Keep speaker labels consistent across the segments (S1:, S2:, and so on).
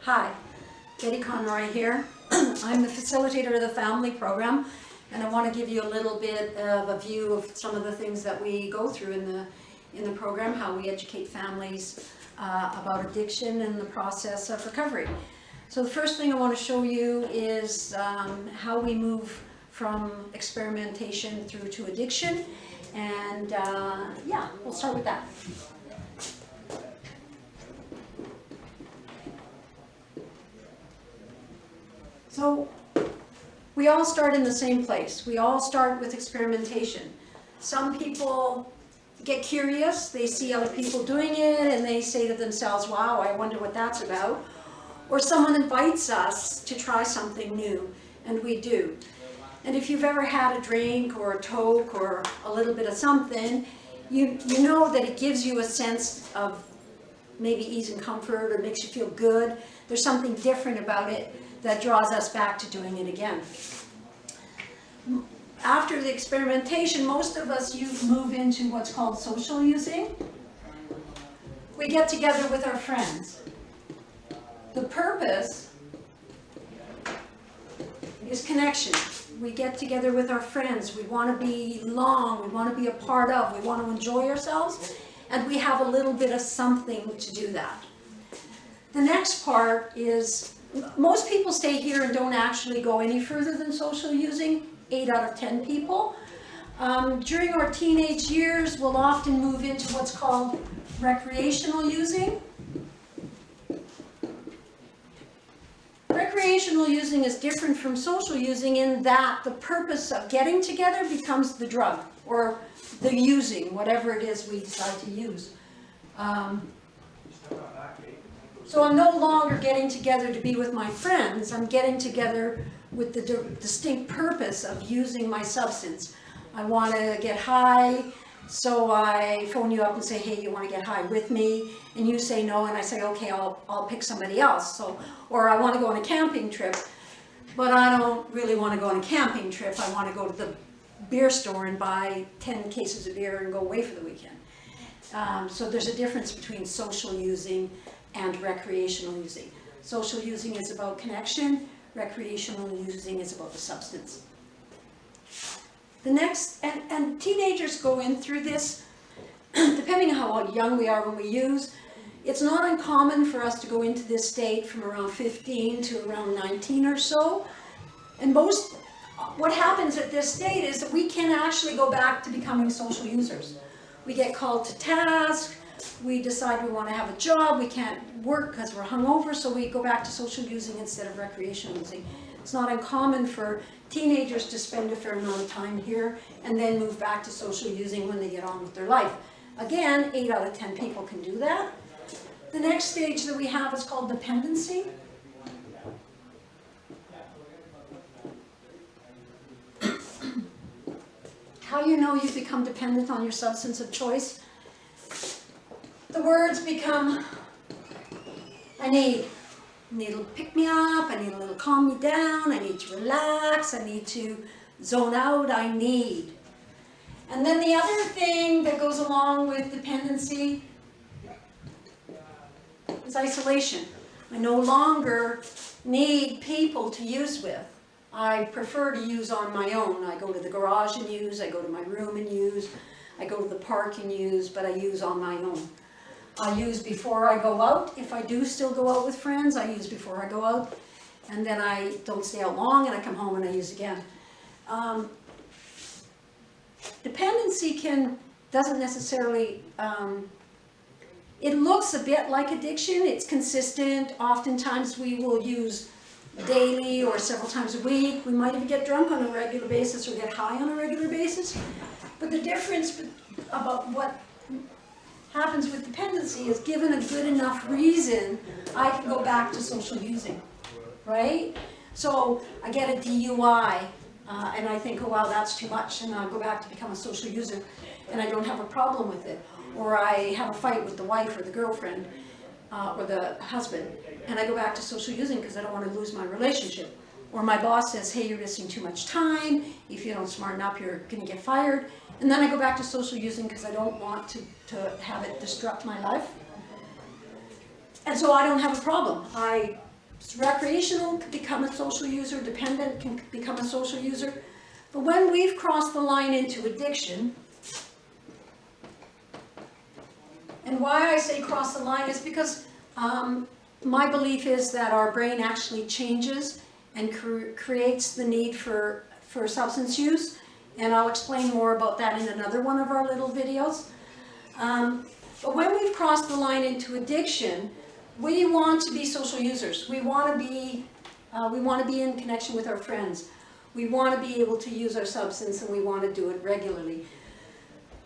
S1: Hi, Betty Conroy here. I'm the facilitator of the family program, and I want to give you a little bit of a view of some of the things that we go through in the program, how we educate families about addiction and the process of recovery. So the first thing I want to show you is how we move from experimentation through to addiction, and yeah, we'll start with that. So we all start in the same place. We all start with experimentation. Some people get curious, they see other people doing it and they say to themselves, wow, I wonder what that's about. Or someone invites us to try something new, and we do. And if you've ever had a drink or a Coke or a little bit of something, you know that it gives you a sense of maybe ease and comfort or makes you feel good. There's something different about it that draws us back to doing it again. After the experimentation, most of us move into what's called social using. We get together with our friends. The purpose is connection. We get together with our friends. We want to belong. We want to be a part of. We want to enjoy ourselves. And we have a little bit of something to do that. The next part is, most people stay here and don't actually go any further than social using, 8 out of 10 people. During our teenage years, we'll often move into what's called recreational using. Recreational using is different from social using in that the purpose of getting together becomes the drug, or the using, whatever it is we decide to use. So I'm no longer getting together to be with my friends. I'm getting together with the distinct purpose of using my substance. I want to get high, so I phone you up and say, hey, you want to get high with me? And you say no, and I say, okay, I'll pick somebody else. So, or I want to go on a camping trip, but I don't really want to go on a camping trip. I want to go to the beer store and buy 10 cases of beer and go away for the weekend. So there's a difference between social using and recreational using. Social using is about connection, recreational using is about the substance. The next, and teenagers go in through this, depending on how young we are when we use, it's not uncommon for us to go into this state from around 15 to around 19 or so. And what happens at this state is that we can actually go back to becoming social users. We get called to task, we decide we want to have a job, we can't work because we're hungover, so we go back to social using instead of recreational using. It's not uncommon for teenagers to spend a fair amount of time here and then move back to social using when they get on with their life. Again, 8 out of 10 people can do that. The next stage that we have is called dependency. How you know you've become dependent on your substance of choice? The words become, I need a little pick me up, I need a little calm me down, I need to relax, I need to zone out, I need. And then the other thing that goes along with dependency is isolation. I no longer need people to use with. I prefer to use on my own. I go to the garage and use, I go to my room and use, I go to the park and use, but I use on my own. I use before I go out. If I do still go out with friends, I use before I go out. And then I don't stay out long and I come home and I use again. Dependency doesn't necessarily, it looks a bit like addiction. It's consistent. Oftentimes we will use daily or several times a week. We might even get drunk on a regular basis or get high on a regular basis. But the difference about what happens with dependency is, given a good enough reason, I can go back to social using, right? So I get a DUI and I think, oh wow, that's too much, and I'll go back to become a social user and I don't have a problem with it. Or I have a fight with the wife or the girlfriend or the husband, and I go back to social using because I don't want to lose my relationship. Or my boss says, hey, you're wasting too much time, if you don't smarten up, you're going to get fired. And then I go back to social using because I don't want to have it disrupt my life. And so I don't have a problem. I recreational can become a social user, dependent can become a social user. But when we've crossed the line into addiction, and why I say cross the line is because my belief is that our brain actually changes and creates the need for substance use, and I'll explain more about that in another one of our little videos. But when we've crossed the line into addiction, we want to be social users. We want to be in connection with our friends. We want to be able to use our substance, and we want to do it regularly.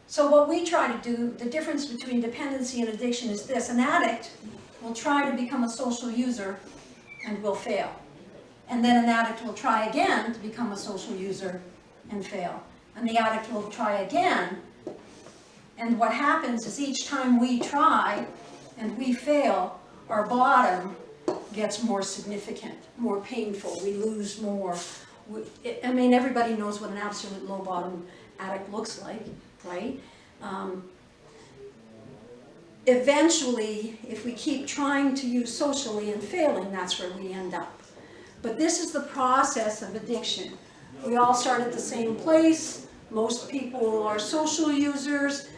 S1: So what we try to do, the difference between dependency and addiction is this: an addict will try to become a social user and will fail. And then an addict will try again to become a social user and fail. And the addict will try again. And what happens is each time we try and we fail, our bottom gets more significant, more painful. We lose more. I mean, everybody knows what an absolute low bottom addict looks like, right? Eventually, if we keep trying to use socially and failing, that's where we end up. But this is the process of addiction. We all start at the same place. Most people are social users.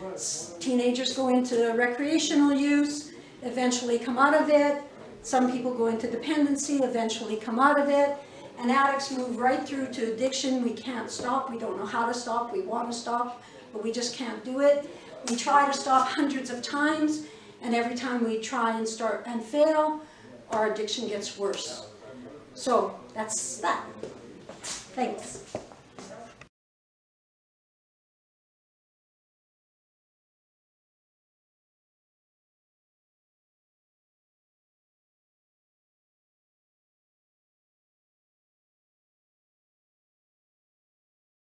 S1: Teenagers go into recreational use, eventually come out of it. Some people go into dependency, eventually come out of it. And addicts move right through to addiction. We can't stop. We don't know how to stop. We want to stop, but we just can't do it. We try to stop hundreds of times, and every time we try and start and fail, our addiction gets worse. So that's that. Thanks.